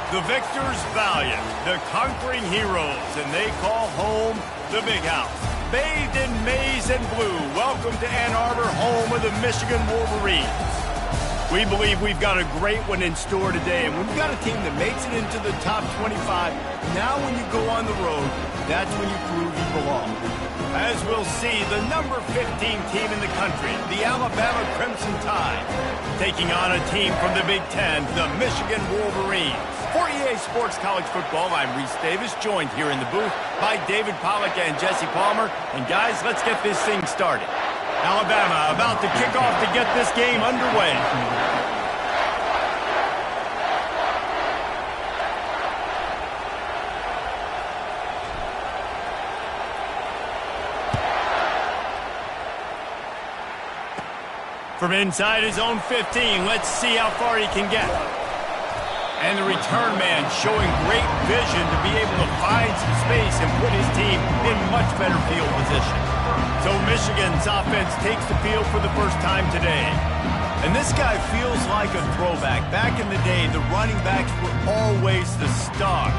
The victors valiant, the conquering heroes, and they call home the Big House. Bathed in maize and blue, welcome to Ann Arbor, home of the Michigan Wolverines. We believe we've got a great one in store today, and we've got a team that makes it into the top 25. Now when you go on the road, that's when you prove you belong. As we'll see, the number 15 team in the country, the Alabama Crimson Tide, taking on a team from the Big Ten, the Michigan Wolverines. For EA Sports College Football, I'm Reese Davis, joined here in the booth by David Pollack and Jesse Palmer. And guys, let's get this thing started. Alabama about to kick off to get this game underway. From inside his own 15, let's see how far he can get. And the return man showing great vision to be able to find some space and put his team in much better field position. So Michigan's offense takes the field for the first time today. And this guy feels like a throwback. Back in the day, the running backs were always the stars.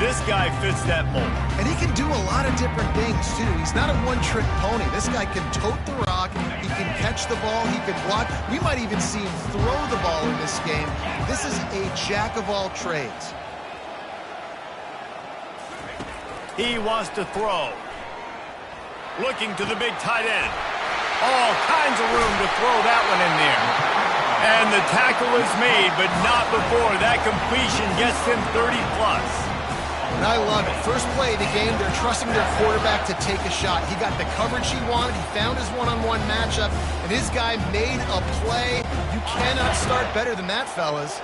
This guy fits that mold. And he can do a lot of different things, too. He's not a one-trick pony. This guy can tote the rock. He can catch the ball. He can block. We might even see him throw the ball in this game. This is a jack of all trades. He wants to throw. Looking to the big tight end. All kinds of room to throw that one in there. And the tackle is made, but not before that completion gets him 30-plus. And I love it. First play of the game, they're trusting their quarterback to take a shot. He got the coverage he wanted. He found his one-on-one matchup, and his guy made a play. You cannot start better than that, fellas.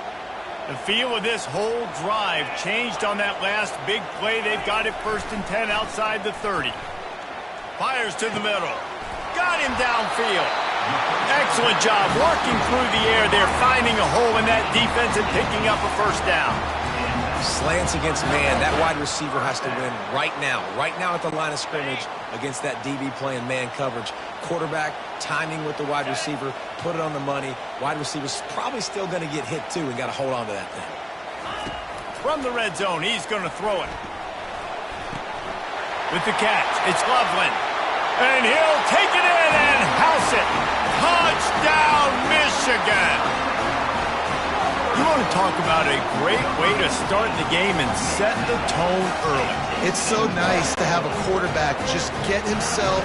The feel of this whole drive changed on that last big play. They've got it 1st and 10 outside the 30. Fires to the middle. Got him downfield. Excellent job working through the air there, finding a hole in that defense and picking up a first down. Slants against man. That wide receiver has to win right now at the line of scrimmage against that DB playing man coverage. Quarterback, timing with the wide receiver, put it on the money. Wide receiver's probably still going to get hit too and got to hold on to that thing. From the red zone, he's going to throw it. With the catch, it's Loveland. And he'll take it in and house it. Touchdown, Michigan! You want to talk about a great way to start the game and set the tone early. It's so nice to have a quarterback just get himself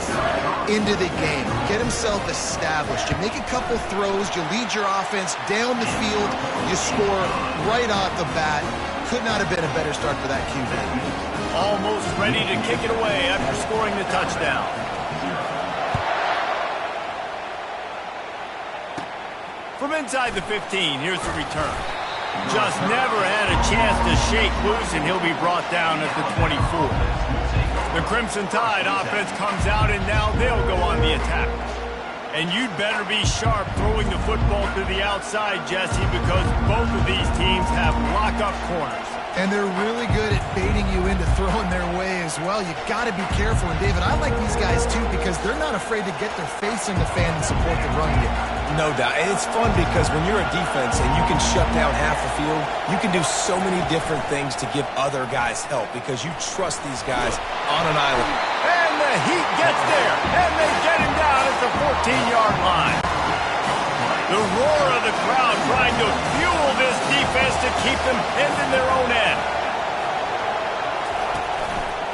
into the game, get himself established. You make a couple throws, you lead your offense down the field, you score right off the bat. Could not have been a better start for that QB. Almost ready to kick it away after scoring the touchdown. From inside the 15, here's the return. Just never had a chance to shake loose, and he'll be brought down at the 24. The Crimson Tide offense comes out, and now they'll go on the attack. And you'd better be sharp throwing the football to the outside, Jesse, because both of these teams have lock-up corners. And they're really good at baiting you into throwing their way as well. You got to be careful. And, David, I like these guys, too, because they're not afraid to get their face in the fan and support the run game. No doubt. And it's fun because when you're a defense and you can shut down half the field, you can do so many different things to give other guys help because you trust these guys on an island. And the heat gets there, and they get him down at the 14-yard line. The roar of the crowd trying to fuel this defense to keep them pinned in their own end.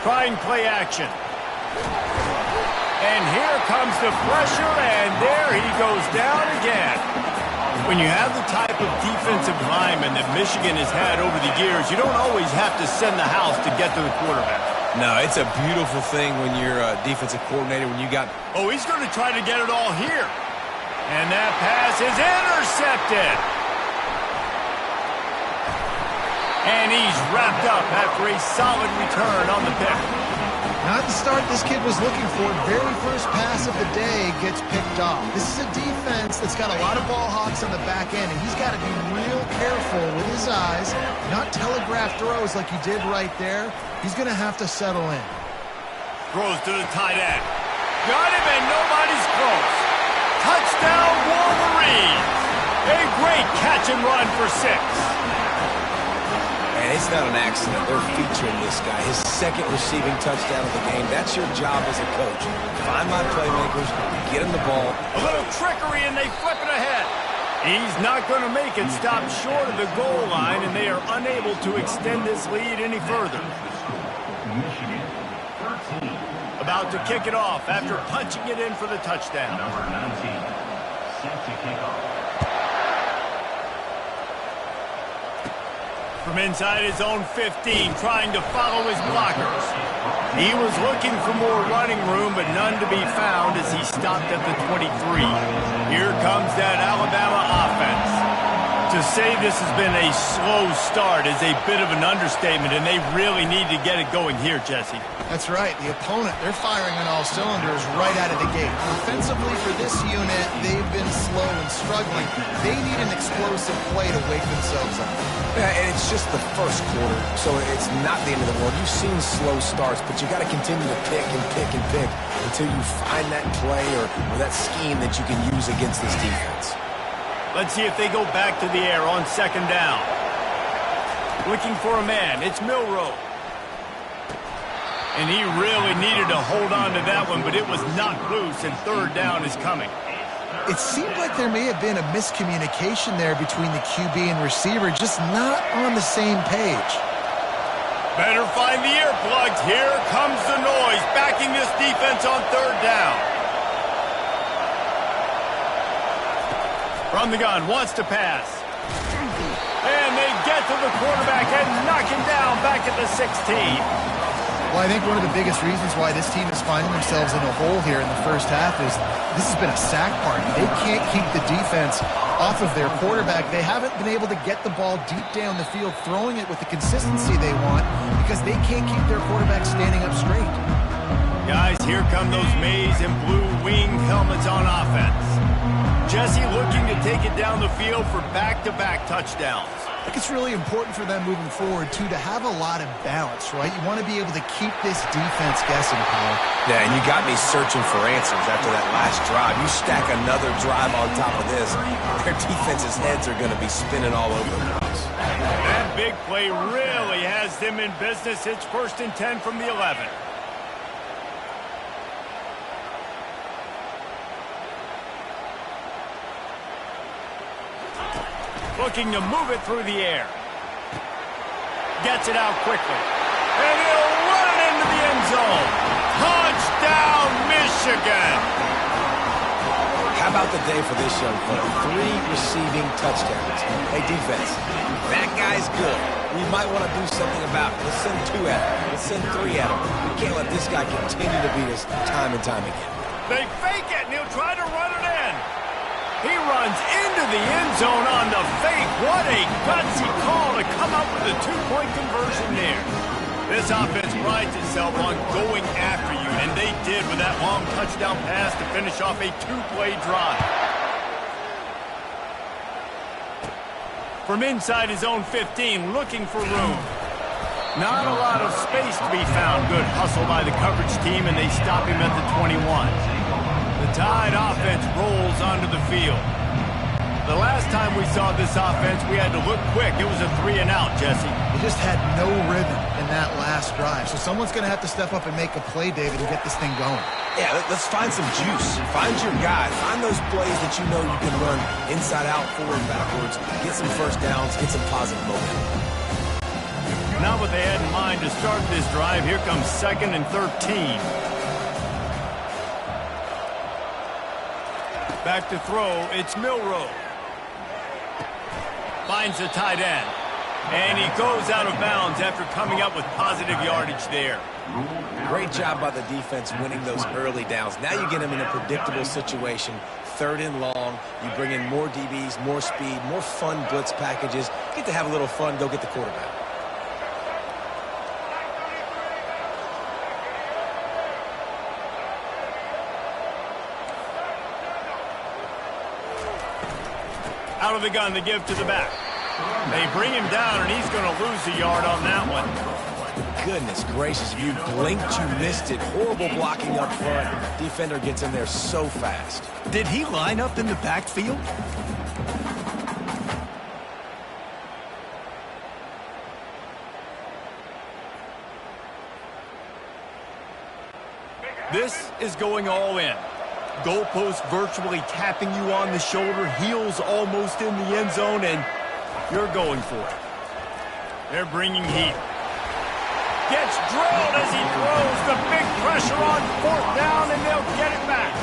Trying play action. And here comes the pressure, and there he goes down again. When you have the type of defensive lineman that Michigan has had over the years, you don't always have to send the house to get to the quarterback. No, it's a beautiful thing when you're a defensive coordinator, when you got... Oh, he's going to try to get it all here. And that pass is intercepted. And he's wrapped up after a solid return on the pick. Not the start this kid was looking for. Very first pass of the day gets picked off. This is a defense that's got a lot of ball hawks on the back end, and he's got to be real careful with his eyes, not telegraph throws like he did right there. He's going to have to settle in. Throws to the tight end. Got him, and nobody's close. Touchdown, Wolverines! A great catch and run for 6. it's not an accident. They're featuring this guy. His second receiving touchdown of the game. That's your job as a coach. Find my playmakers, get him the ball. A little trickery, and they flip it ahead. He's not going to make it. Stop short of the goal line, and they are unable to extend this lead any further. About to kick it off after punching it in for the touchdown. Number 19, set to kick off. From inside his own 15, trying to follow his blockers. He was looking for more running room, but none to be found as he stopped at the 23. Here comes that Alabama offense. To say this has been a slow start is a bit of an understatement, and they really need to get it going here, Jesse. That's right. The opponent, they're firing on all cylinders right out of the gate. Offensively for this unit, they've been slow and struggling. They need an explosive play to wake themselves up. Yeah, and it's just the first quarter, so it's not the end of the world. You've seen slow starts, but you got to continue to pick and pick and pick until you find that play or that scheme that you can use against this defense. Let's see if they go back to the air on second down. Looking for a man. It's Milroe. And he really needed to hold on to that one, but it was not loose, and third down is coming. It seemed like there may have been a miscommunication there between the QB and receiver, just not on the same page. Better find the earplugs. Here comes the noise, backing this defense on third down. From the gun, wants to pass. And they get to the quarterback and knock him down back at the 16. Well, I think one of the biggest reasons why this team is finding themselves in a hole here in the first half is this has been a sack party. They can't keep the defense off of their quarterback. They haven't been able to get the ball deep down the field, throwing it with the consistency they want because they can't keep their quarterback standing up straight. Guys, here come those maize and blue wing helmets on offense. Jesse looking to take it down the field for back-to-back touchdowns. I think it's really important for them moving forward, too, to have a lot of balance, right? You want to be able to keep this defense guessing, Kyle. Yeah, and you got me searching for answers after that last drive. You stack another drive on top of this, their defense's heads are going to be spinning all over the place. That big play really has them in business. It's 1st and 10 from the 11. Looking to move it through the air. Gets it out quickly. And he'll run it into the end zone. Touchdown, Michigan! How about the day for this young fella? 3 receiving touchdowns. Hey, defense, that guy's good. We might want to do something about it. Let's send 2 at him. Let's send 3 at him. We can't let this guy continue to beat us time and time again. They fake it, and he'll try to run it in. He runs into the end zone on the fake. What a gutsy call to come up with a 2-point conversion there. This offense prides itself on going after you, and they did with that long touchdown pass to finish off a 2-play drive. From inside his own 15, looking for room. Not a lot of space to be found. Good hustle by the coverage team, and they stop him at the 21. The Tide offense rolls onto the field. The last time we saw this offense, we had to look quick. It was a 3-and-out, Jesse. They just had no rhythm in that last drive. So someone's going to have to step up and make a play, David, and get this thing going. Yeah, let's find some juice. Find your guy. Find those plays that you know you can run inside out, forward, backwards. Get some first downs. Get some positive momentum. Not what they had in mind to start this drive. Here comes 2nd and 13. Back to throw, it's Milroe. Finds the tight end. And he goes out of bounds after coming up with positive yardage there. Great job by the defense winning those early downs. Now you get them in a predictable situation. 3rd and long. You bring in more DBs, more speed, more fun blitz packages. Get to have a little fun, go get the quarterback. Out of the gun, the give to the back. They bring him down, and he's going to lose a yard on that one. Goodness gracious, if you blinked, you missed it. Horrible blocking up front. Defender gets in there so fast. Did he line up in the backfield? This is going all in. Goalpost virtually tapping you on the shoulder, heels almost in the end zone, and you're going for it. They're bringing heat. Gets drilled as he throws. The big pressure on 4th down, and they'll get it back.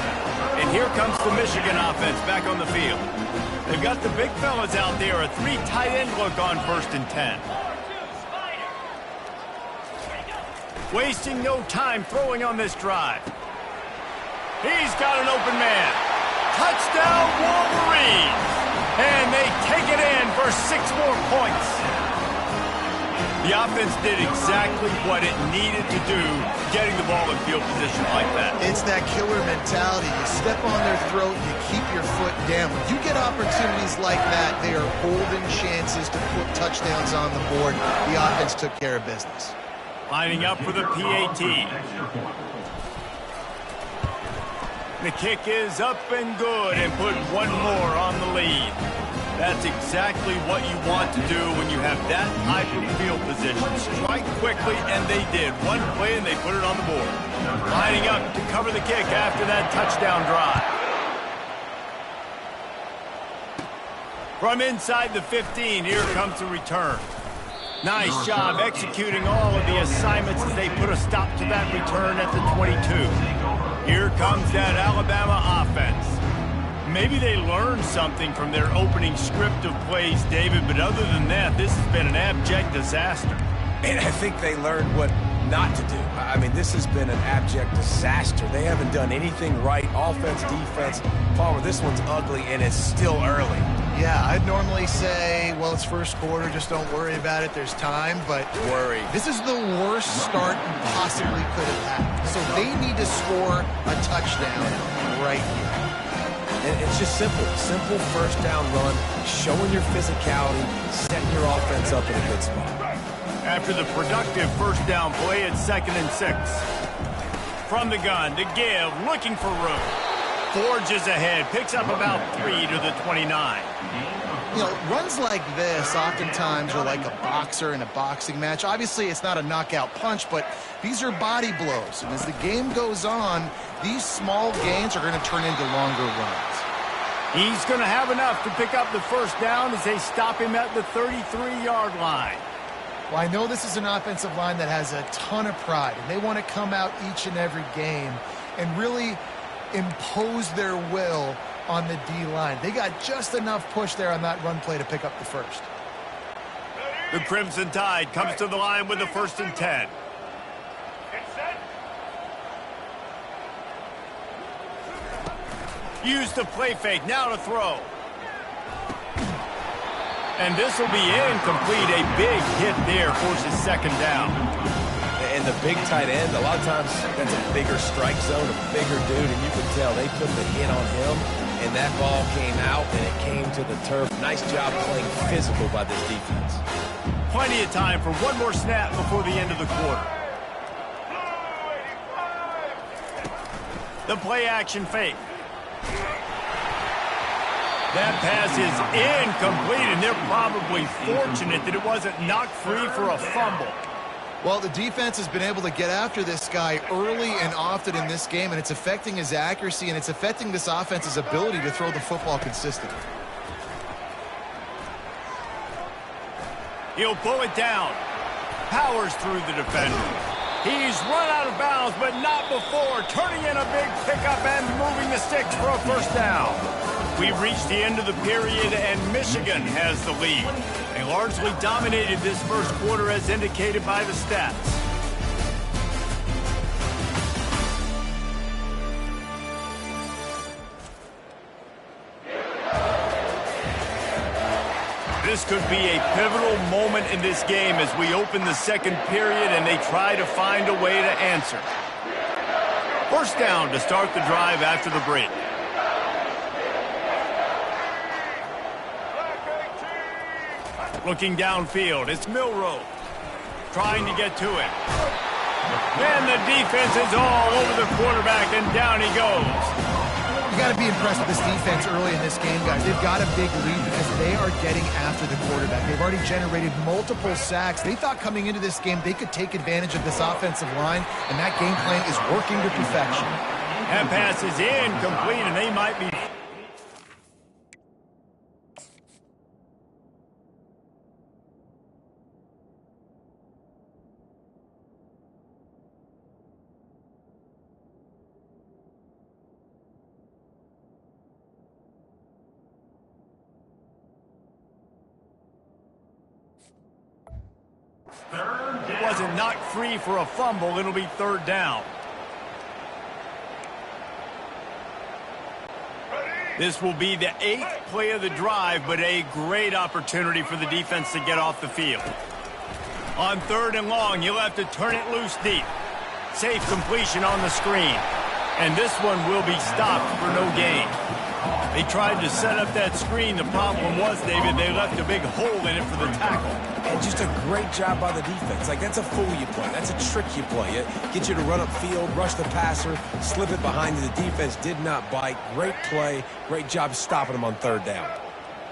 And here comes the Michigan offense back on the field. They've got the big fellas out there, a 3 tight end look on 1st and 10. Wasting no time throwing on this drive. He's got an open man. Touchdown, Wolverines! And they take it in for 6 more points. The offense did exactly what it needed to do, getting the ball in field position like that. It's that killer mentality. You step on their throat, you keep your foot down. When you get opportunities like that, they are golden chances to put touchdowns on the board. The offense took care of business. Lining up for the PAT. The kick is up and good, and put 1 more on the lead. That's exactly what you want to do when you have that type of field position. Strike quickly, and they did. 1 play, and they put it on the board. Lining up to cover the kick after that touchdown drive. From inside the 15, here comes the return. Nice job executing all of the assignments as they put a stop to that return at the 22. Here comes that Alabama offense. Maybe they learned something from their opening script of plays, David, but other than that, this has been an abject disaster. And I think they learned what not to do. I mean, this has been an abject disaster. They haven't done anything right, offense, defense. Palmer, this one's ugly, and it's still early. Yeah, I'd normally say, well, it's 1st quarter, just don't worry about it, there's time, but Worry. this is the worst start you possibly could have had. So they need to score a touchdown right here. And it's just simple. Simple 1st down run, showing your physicality, setting your offense up in a good spot. After the productive 1st down play, it's 2nd and 6. From the gun to give, looking for room. Forges ahead, picks up about 3 to the 29. You know, runs like this oftentimes are like a boxer in a boxing match. Obviously, it's not a knockout punch, but these are body blows. And as the game goes on, these small gains are going to turn into longer runs. He's going to have enough to pick up the 1st down as they stop him at the 33-yard line. Well, I know this is an offensive line that has a ton of pride, and they want to come out each and every game and really impose their will on the D-line. They got just enough push there on that run play to pick up the 1st. The Crimson Tide comes to the line with the 1st and 10. Use the play fake, now to throw. And this will be incomplete. A big hit there forces 2nd down. And the big tight end, a lot of times that's a bigger strike zone, a bigger dude, and you can tell they put the hit on him, and that ball came out, and it came to the turf. Nice job playing physical by this defense. Plenty of time for 1 more snap before the end of the quarter. The play-action fake. That pass is incomplete, and they're probably fortunate that it wasn't knocked free for a fumble. Well, the defense has been able to get after this guy early and often in this game, and it's affecting his accuracy, and it's affecting this offense's ability to throw the football consistently. He'll pull it down. Powers through the defender. He's run out of bounds, but not before turning in a big pickup and moving the sticks for a 1st down. We've reached the end of the period, and Michigan has the lead. They largely dominated this 1st quarter as indicated by the stats. This could be a pivotal moment in this game as we open the 2nd period and they try to find a way to answer. 1st down to start the drive after the break. Looking downfield, it's Milroe trying to get to it. And the defense is all over the quarterback, and down he goes. You got got to be impressed with this defense early in this game, guys. They've got a big lead because they are getting after the quarterback. They've already generated multiple sacks. They thought coming into this game they could take advantage of this offensive line, and that game plan is working to perfection. That pass is incomplete, and they might be... It wasn't knocked free for a fumble. It'll be third down. This will be the 8th play of the drive, but a great opportunity for the defense to get off the field. On 3rd and long, you'll have to turn it loose deep. Safe completion on the screen. And this one will be stopped for no gain. They tried to set up that screen. The problem was, David, they left a big hole in it for the tackle. And just a great job by the defense. Like, that's a fool you play. That's a trick you play. It gets you to run up field, rush the passer, slip it behind you. The defense did not bite. Great play. Great job stopping them on 3rd down.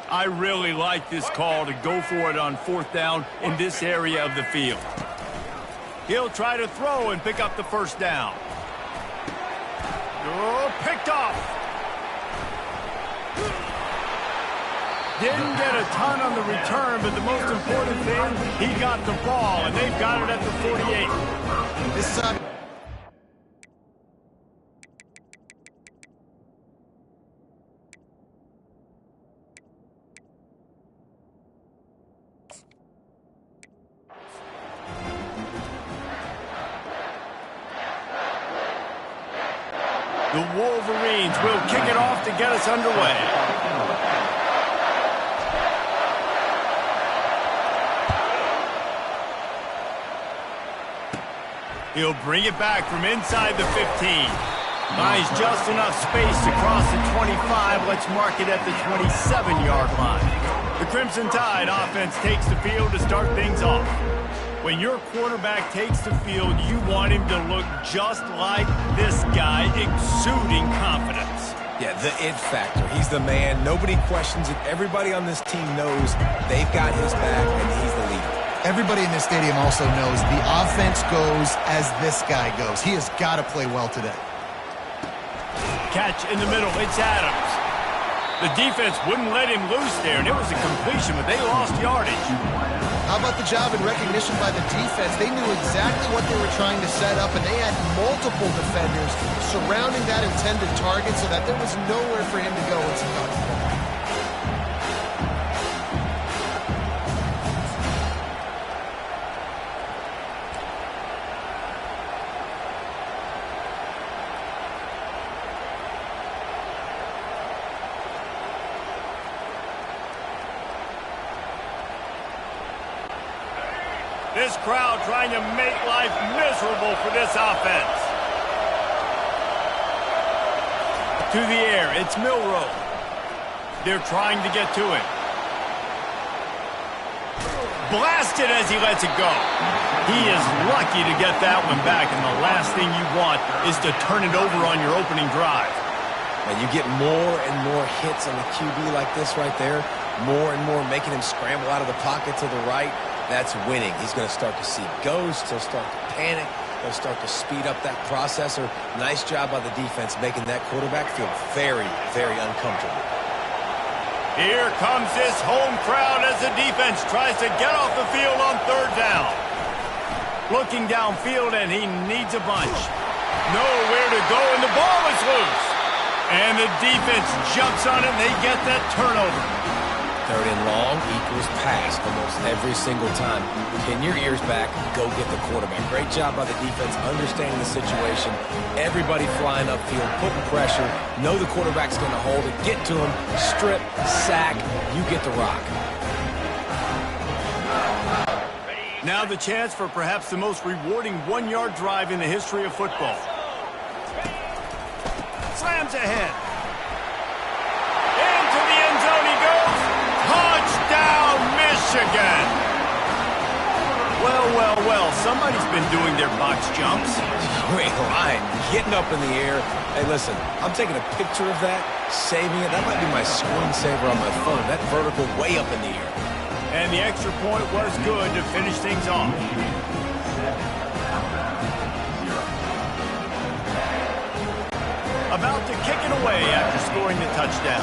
I really like this call to go for it on 4th down in this area of the field. He'll try to throw and pick up the 1st down. Oh, picked off. Didn't get a ton on the return, but the most important thing, he got the ball, and they've got it at the 48. This is The Wolverines will kick it off to get us underway. He'll bring it back from inside the 15. Finds just enough space to cross the 25. Let's mark it at the 27-yard line. The Crimson Tide offense takes the field to start things off. When your quarterback takes the field, you want him to look just like this guy, exuding confidence. Yeah, the it factor. He's the man. Nobody questions it. Everybody on this team knows they've got his back, and he's the leader. Everybody in this stadium also knows the offense goes as this guy goes. He has got to play well today. Catch in the middle. It's Adams. The defense wouldn't let him loose there, and it was a completion, but they lost yardage. How about the job and recognition by the defense? They knew exactly what they were trying to set up, and they had multiple defenders surrounding that intended target so that there was nowhere for him to go once he got the ball. This crowd trying to make life miserable for this offense. To the air, it's Milroe. They're trying to get to it. Blasted as he lets it go. He is lucky to get that one back, and the last thing you want is to turn it over on your opening drive. And you get more and more hits on the QB like this right there, more and more making him scramble out of the pocket to the right. That's winning. He's going to start to see ghosts. He'll start to panic. He'll start to speed up that processor. Nice job by the defense making that quarterback feel very, very uncomfortable. Here comes this home crowd as the defense tries to get off the field on 3rd down. Looking downfield, and he needs a bunch. Nowhere to go, and the ball is loose. And the defense jumps on it, and they get that turnover. 3rd and long equals pass almost every single time. Pin your ears back, go get the quarterback. Great job by the defense, understanding the situation. Everybody flying upfield, putting pressure. Know the quarterback's going to hold it. Get to him, strip, sack. You get the rock. Now the chance for perhaps the most rewarding one-yard drive in the history of football. Slams ahead. Into the end zone he goes. Touchdown, Michigan! Well, Oh, well, somebody's been doing their box jumps. You ain't lying. Getting up in the air. Hey, listen, I'm taking a picture of that, saving it. That might be my screensaver on my phone. That vertical way up in the air. And the extra point was good to finish things off. About to kick it away after scoring the touchdown.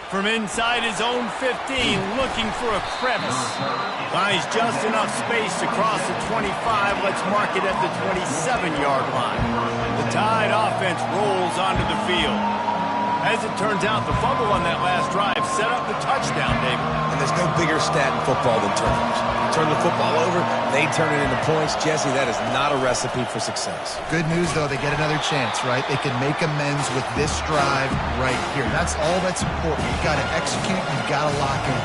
From inside his own 15, looking for a crevice. Finds just enough space to cross the 25. Let's mark it at the 27-yard line. The Tide offense rolls onto the field. As it turns out, the fumble on that last drive set up the touchdown, David. And there's no bigger stat in football than turnovers. You turn the football over, they turn it into points. Jesse, that is not a recipe for success. Good news, though, they get another chance, right? They can make amends with this drive right here. That's all that's important. You've got to execute, you've got to lock in.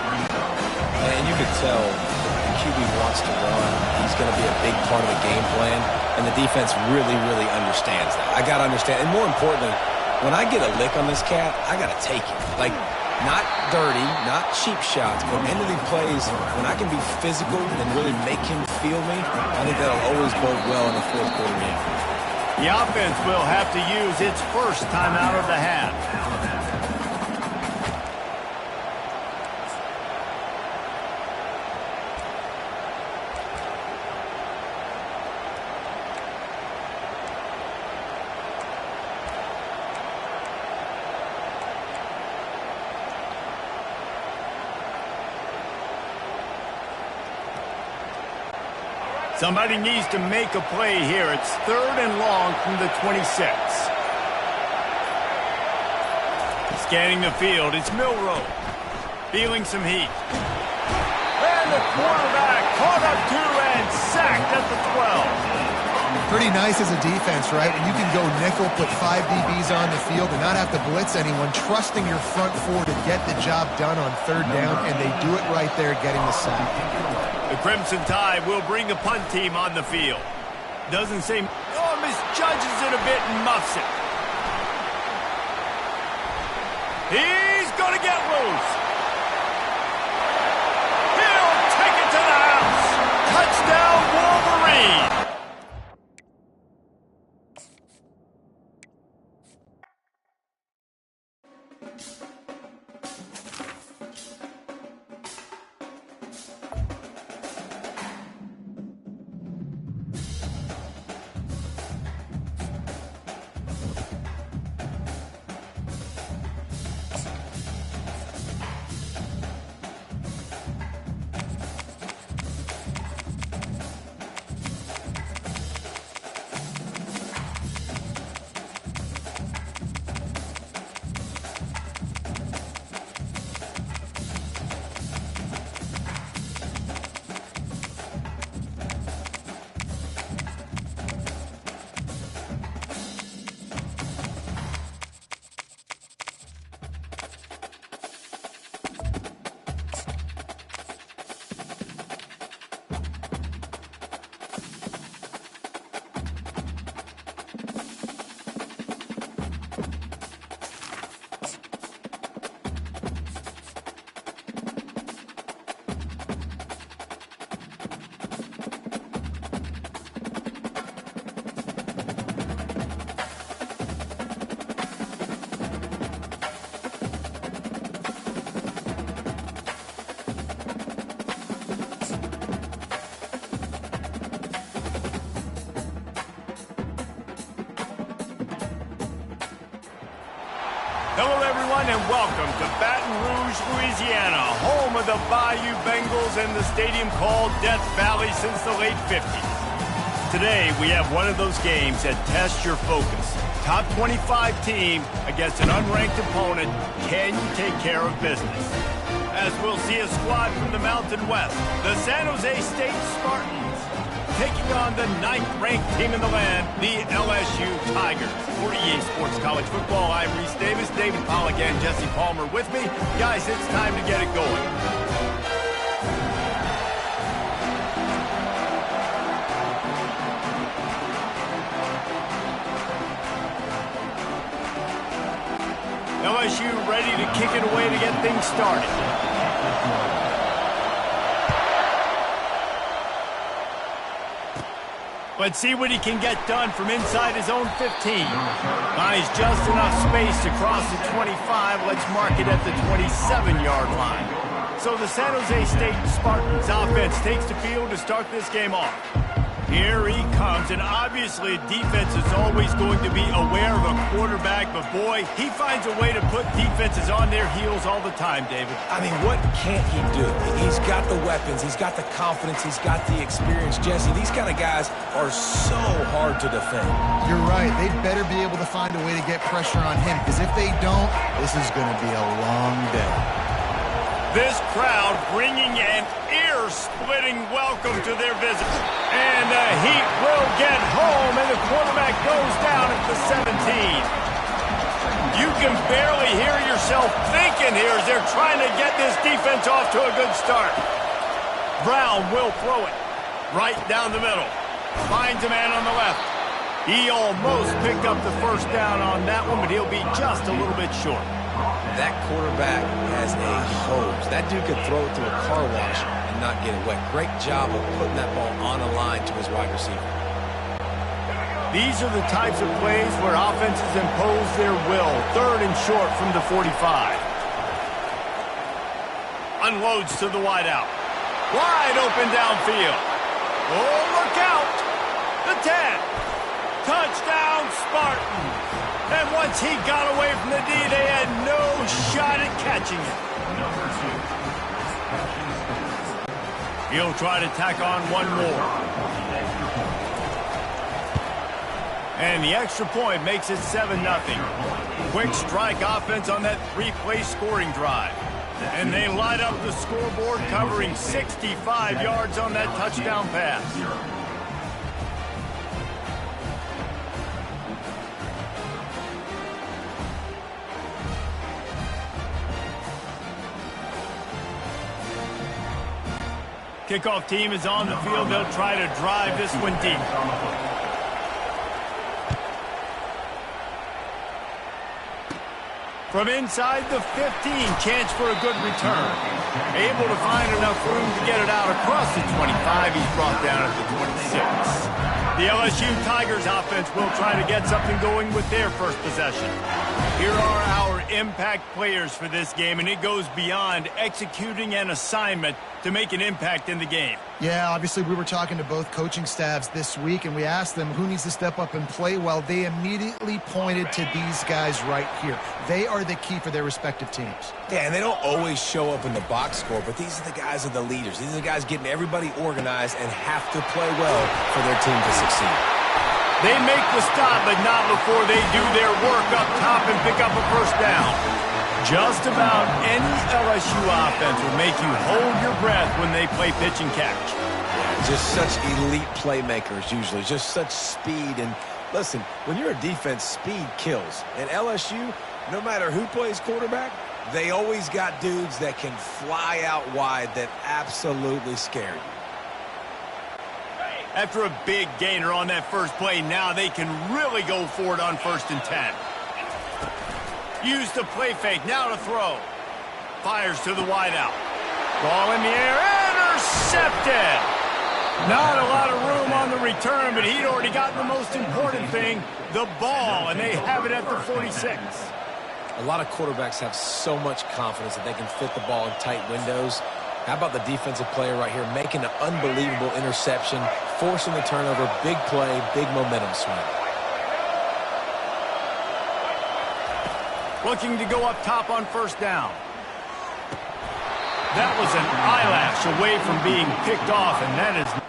And you could tell the QB wants to run. He's going to be a big part of the game plan, and the defense really, really understands that. I got to understand, and more importantly, when I get a lick on this cat, I got to take it. Like, not dirty, not cheap shots, but end of the plays, when I can be physical and really make him feel me, I think that'll always bode well in the fourth quarter game. The offense will have to use its first timeout of the half. Somebody needs to make a play here. It's 3rd and long from the 26. Scanning the field, it's Milroe. Feeling some heat. And the quarterback caught up to and sacked at the 12. Pretty nice as a defense, right? When you can go nickel, put 5 DBs on the field and not have to blitz anyone, trusting your front four to get the job done on 3rd down, and they do it right there, getting the sack. The Crimson Tide will bring the punt team on the field. Doesn't say, oh, misjudges it a bit and muffs it. He's going to get loose. He'll take it to the house. Touchdown, Wolverine. Hello, everyone, and welcome to Baton Rouge, Louisiana, home of the Bayou Bengals and the stadium called Death Valley since the late 50s. Today, we have one of those games that tests your focus. Top 25 team against an unranked opponent. Can you take care of business? As we'll see a squad from the Mountain West, the San Jose State Spartans, taking on the 9th-ranked team in the land, the LSU Tigers. For EA Sports College Football, I'm Reese Davis, David Pollack, and Jesse Palmer with me. Guys, it's time to get it going. LSU ready to kick it away to get things started. Let's see what he can get done from inside his own 15. Finds just enough space to cross the 25. Let's mark it at the 27-yard line. So the San Jose State Spartans offense takes the field to start this game off. Here he comes, and obviously defense is always going to be aware of a quarterback, but boy, he finds a way to put defenses on their heels all the time, David. I mean, what can't he do? He's got the weapons, he's got the confidence, he's got the experience. Jesse, these kind of guys are so hard to defend. You're right. They better be able to find a way to get pressure on him, because if they don't, this is going to be a long day. This crowd bringing an ear-splitting welcome to their visit. And the Heat will get home, and the quarterback goes down at the 17. You can barely hear yourself thinking here as they're trying to get this defense off to a good start. Brown will throw it right down the middle. Finds a man on the left. He almost picked up the first down on that one, but he'll be just a little bit short. That quarterback has a hose. That dude could throw it through a car wash and not get it wet. Great job of putting that ball on a line to his wide receiver. These are the types of plays where offenses impose their will. 3rd and short from the 45. Unloads to the wideout. Wide open downfield. Oh, look out! The 10. Touchdown, Spartans. And once he got away from the D, they had no shot at catching it. He'll try to tack on one more. And the extra point makes it 7-0. Quick strike offense on that 3-play scoring drive. And they light up the scoreboard, covering 65 yards on that touchdown pass. Kickoff team is on the field. They'll try to drive this one deep. From inside the 15, chance for a good return. Able to find enough room to get it out across the 25. He's brought down at the 26. The LSU Tigers offense will try to get something going with their first possession. Here are our impact players for this game, and it goes beyond executing an assignment to make an impact in the game. Yeah, obviously we were talking to both coaching staffs this week, and we asked them who needs to step up and play well. They immediately pointed to these guys right here. They are the key for their respective teams. Yeah, and they don't always show up in the box score, but these are the guys that are the leaders. These are the guys getting everybody organized and have to play well for their team to succeed. They make the stop, but not before they do their work up top and pick up a first down. Just about any LSU offense will make you hold your breath when they play pitch and catch. Yeah, just such elite playmakers usually, just such speed. And listen, when you're a defense, speed kills. And LSU, no matter who plays quarterback, they always got dudes that can fly out wide that absolutely scare you. After a big gainer on that first play, now they can really go for it on 1st and 10. Use the play fake, now to throw. Fires to the wideout. Ball in the air, intercepted! Not a lot of room on the return, but he'd already gotten the most important thing, the ball, and they have it at the 46. A lot of quarterbacks have so much confidence that they can fit the ball in tight windows. How about the defensive player right here making an unbelievable interception, forcing the turnover, big play, big momentum swing. Looking to go up top on 1st down. That was an eyelash away from being picked off, and that is...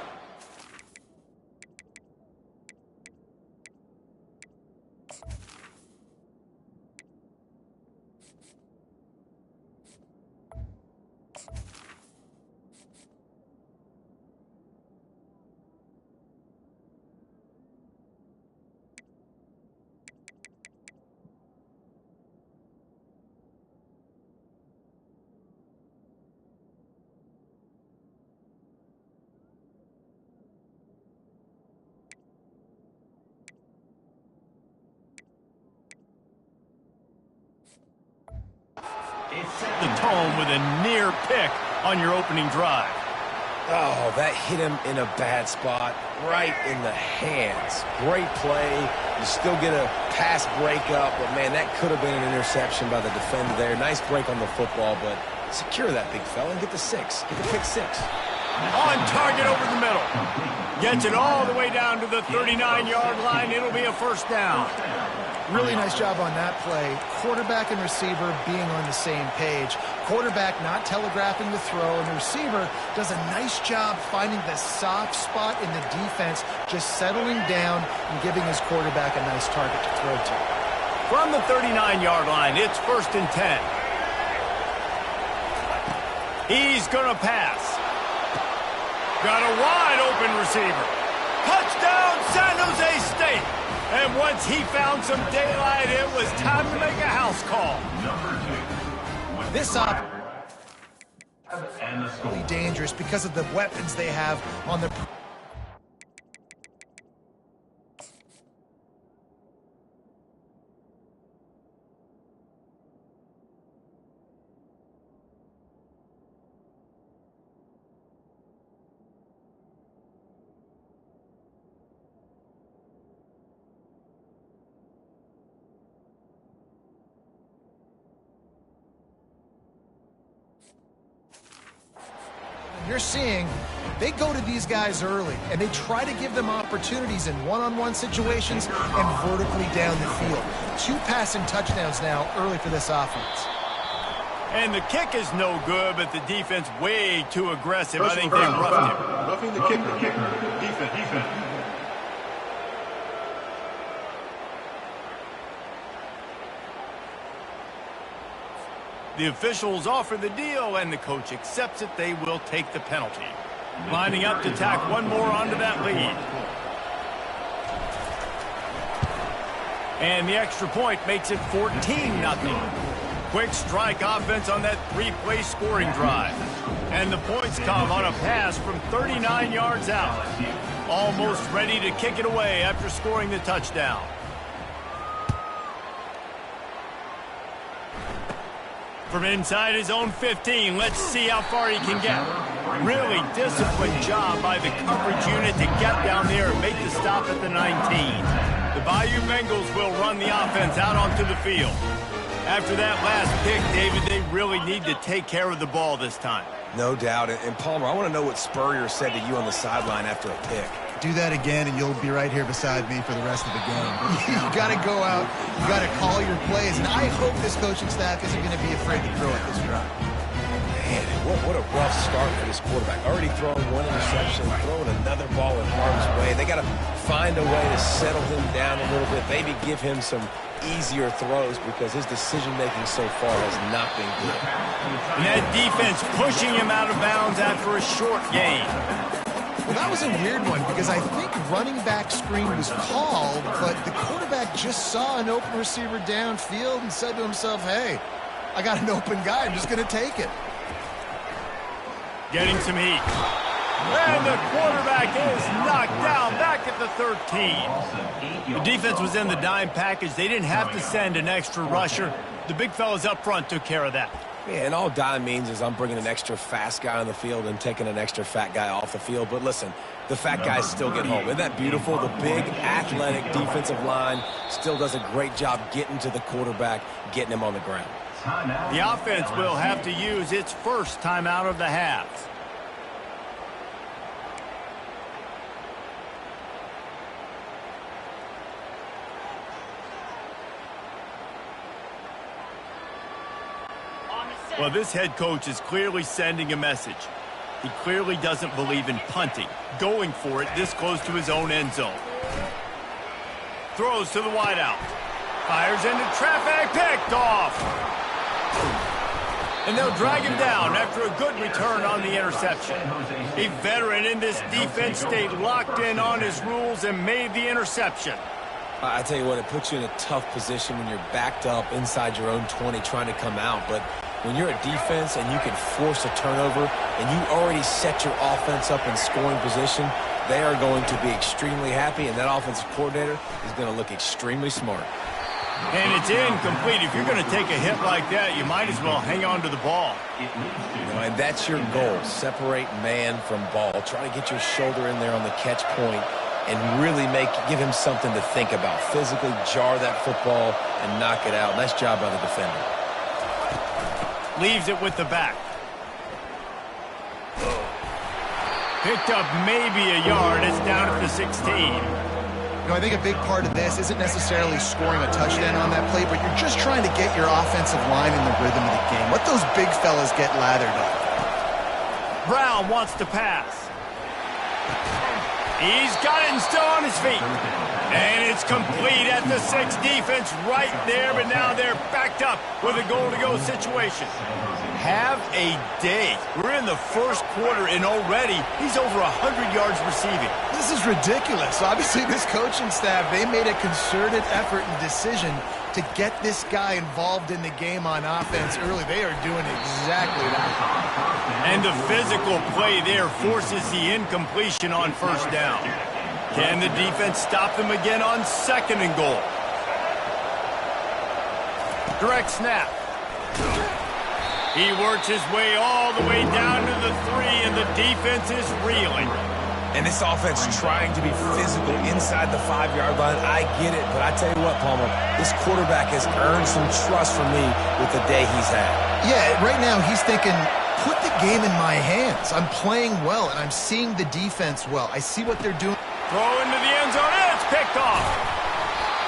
set the tone with a near pick on your opening drive. Oh, that hit him in a bad spot, right in the hands. Great play. You still get a pass breakup, but, man, that could have been an interception by the defender there. Nice break on the football, but secure that big fella and get the 6. Get the pick 6. On target over the middle. Gets it all the way down to the 39-yard line. It'll be a first down. Really nice job on that play. Quarterback and receiver being on the same page. Quarterback not telegraphing the throw, and the receiver does a nice job finding the soft spot in the defense, just settling down and giving his quarterback a nice target to throw to. From the 39-yard line, it's 1st and 10. He's going to pass. Got a wide-open receiver. Touchdown, San Jose State. And once he found some daylight, it was time to make a house call. This really dangerous because of the weapons they have on the... You're seeing they go to these guys early, and they try to give them opportunities in one-on-one situations and vertically down the field. 2 passing touchdowns now early for this offense. And the kick is no good, but the defense way too aggressive. I think they roughed him. Roughing the kicker. Defense. The officials offer the deal, and the coach accepts it. They will take the penalty. Lining up to tack one more onto that lead. And the extra point makes it 14-0. Quick strike offense on that 3-play scoring drive. And the points come on a pass from 39 yards out. Almost ready to kick it away after scoring the touchdown. From inside his own 15, let's see how far he can get. Really disciplined job by the coverage unit to get down there and make the stop at the 19. The Bayou Bengals will run the offense out onto the field. After that last pick, David, they really need to take care of the ball this time. No doubt. And Palmer, I want to know what Spurrier said to you on the sideline after a pick. Do that again, and you'll be right here beside me for the rest of the game. You got to go out. You got to call your plays. And I hope this coaching staff isn't going to be afraid to throw at this drive. Man, what a rough start for this quarterback. Already throwing 1 interception, throwing another ball in harm's way. They got to find a way to settle him down a little bit. Maybe give him some easier throws because his decision-making so far has not been good. And that defense pushing him out of bounds after a short gain. Well, that was a weird one because I think running back screen was called, but the quarterback just saw an open receiver downfield and said to himself, hey, I got an open guy. I'm just going to take it. Getting some heat. And the quarterback is knocked down back at the 13. The defense was in the dime package. They didn't have to send an extra rusher. The big fellas up front took care of that. Yeah, and all dime means is I'm bringing an extra fast guy on the field and taking an extra fat guy off the field. But listen, the fat guys still get home. Isn't that beautiful? The big, athletic defensive line still does a great job getting to the quarterback, getting him on the ground. The offense will have to use its first timeout of the half. Well, this head coach is clearly sending a message. He clearly doesn't believe in punting, going for it this close to his own end zone. Throws to the wideout. Fires into traffic, picked off. And they'll drag him down after a good return on the interception. A veteran in this defense stayed locked in on his rules and made the interception. I tell you what, it puts you in a tough position when you're backed up inside your own 20 trying to come out. But when you're a defense and you can force a turnover and you already set your offense up in scoring position, they are going to be extremely happy, and that offensive coordinator is going to look extremely smart. And it's incomplete. If you're going to take a hit like that, you might as well hang on to the ball. And that's your goal. Separate man from ball. Try to get your shoulder in there on the catch point and really give him something to think about. Physically jar that football and knock it out. Nice job by the defender. Leaves it with the back. Picked up maybe a yard. It's down at the 16. You know, I think a big part of this isn't necessarily scoring a touchdown on that play, but you're just trying to get your offensive line in the rhythm of the game. Let those big fellas get lathered up. Brown wants to pass. He's got it and still on his feet. And it's complete at the 6. Defense right there, but now they're backed up with a goal-to-go situation. Have a day. We're in the first quarter, and already he's over 100 yards receiving. This is ridiculous. Obviously, this coaching staff, they made a concerted effort and decision to get this guy involved in the game on offense early. They are doing exactly that. And the physical play there forces the incompletion on first down. Can the defense stop them again on 2nd and goal? Direct snap. He works his way all the way down to the 3, and the defense is reeling. And this offense trying to be physical inside the 5-yard line. I get it, but I tell you what, Palmer, this quarterback has earned some trust from me with the day he's had. Yeah, right now he's thinking, put the game in my hands. I'm playing well, and I'm seeing the defense well. I see what they're doing. Throw into the end zone, and it's picked off.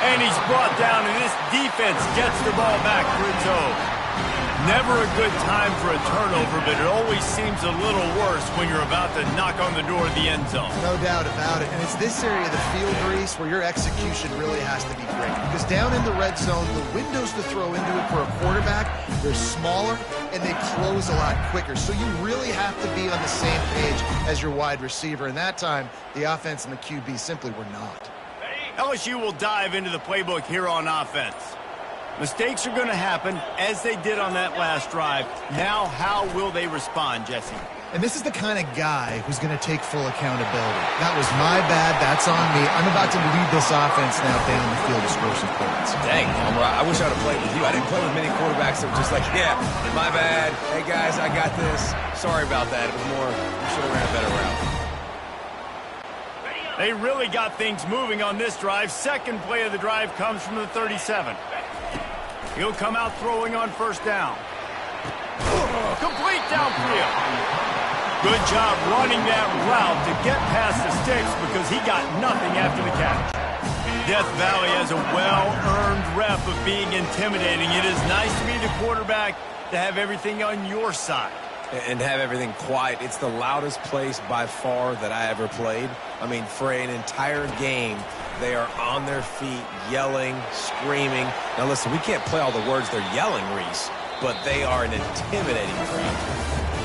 And he's brought down, and this defense gets the ball back for its own. Never a good time for a turnover, but it always seems a little worse when you're about to knock on the door of the end zone. No doubt about it. And it's this area of the field, Reese, where your execution really has to be great. Because down in the red zone, the windows to throw into it for a quarterback, they're smaller and they close a lot quicker. So you really have to be on the same page as your wide receiver. And that time, the offense and the QB simply were not. LSU will dive into the playbook here on offense. Mistakes are going to happen, as they did on that last drive. Now, how will they respond, Jesse? And this is the kind of guy who's going to take full accountability. That was my bad. That's on me. I'm about to lead this offense now down the field to score some points. Dang, I wish I'd have played with you. I didn't play with many quarterbacks that were just like, yeah, my bad. Hey, guys, I got this. Sorry about that. It was more, we should have ran a better route. They really got things moving on this drive. Second play of the drive comes from the 37. He'll come out throwing on first down. Complete downfield. Good job running that route to get past the sticks because he got nothing after the catch. Death Valley has a well-earned rep of being intimidating. It is nice to be the quarterback to have everything on your side. And have everything quiet. It's the loudest place by far that I ever played. I mean, for an entire game, they are on their feet, yelling, screaming. Now, listen, we can't play all the words they're yelling, Reese, but they are an intimidating crowd.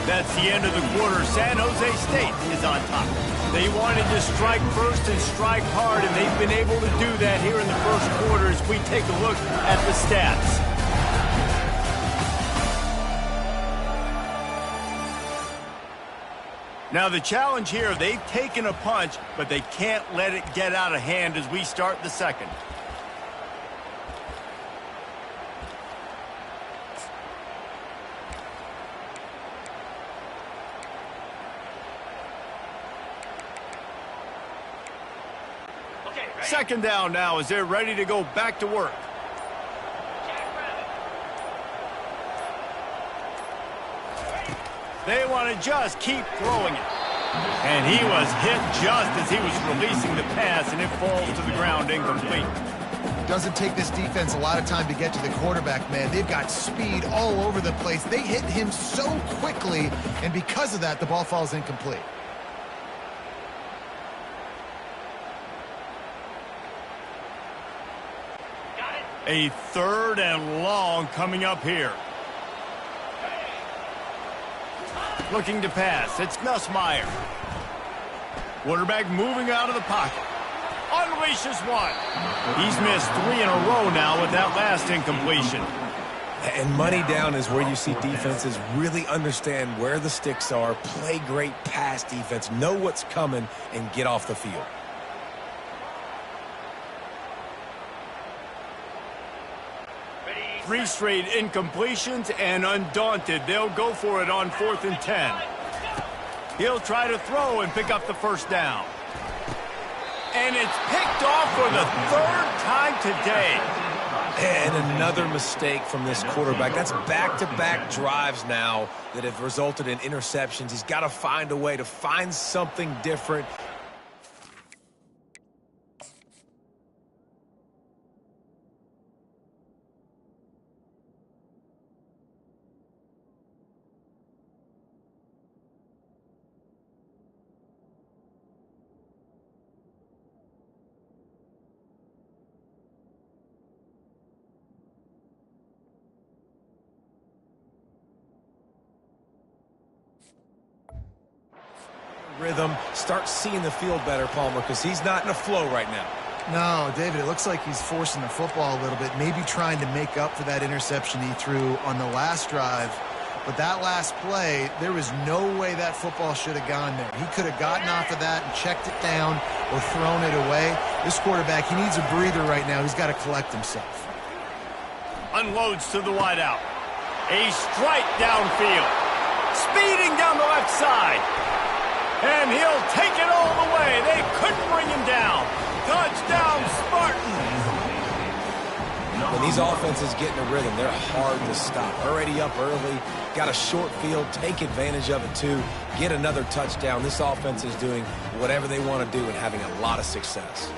That's the end of the quarter. San Jose State is on top. They wanted to strike first and strike hard, and they've been able to do that here in the first quarter as we take a look at the stats. Now the challenge here, they've taken a punch, but they can't let it get out of hand as we start the second. Second down now as they're ready to go back to work. They want to just keep throwing it. And he was hit just as he was releasing the pass, and it falls to the ground incomplete. Doesn't take this defense a lot of time to get to the quarterback, man. They've got speed all over the place. They hit him so quickly, and because of that, the ball falls incomplete. A third and long coming up here. Looking to pass. It's Nussmeier. Quarterback moving out of the pocket. Unleashes one. He's missed 3 in a row now with that last incompletion. And money down is where you see defenses really understand where the sticks are, play great pass defense, know what's coming, and get off the field. 3 straight incompletions, and undaunted, they'll go for it on 4th and 10. He'll try to throw and pick up the first down. And it's picked off for the 3rd time today. And another mistake from this quarterback. That's back-to-back drives now that have resulted in interceptions. He's got to find a way to find something different. Rhythm, start seeing the field better, Palmer, because he's not in a flow right now. No, David, it looks like he's forcing the football a little bit, maybe trying to make up for that interception he threw on the last drive. But that last play, there was no way that football should have gone there. He could have gotten off of that and checked it down or thrown it away. This quarterback, he needs a breather right now. He's got to collect himself. Unloads to the wideout. A strike downfield. Speeding down the left side. And he'll take it all the way. They couldn't bring him down. Touchdown, Spartans. When these offenses get in a rhythm, they're hard to stop. Already up early, got a short field, take advantage of it too, get another touchdown. This offense is doing whatever they want to do and having a lot of success.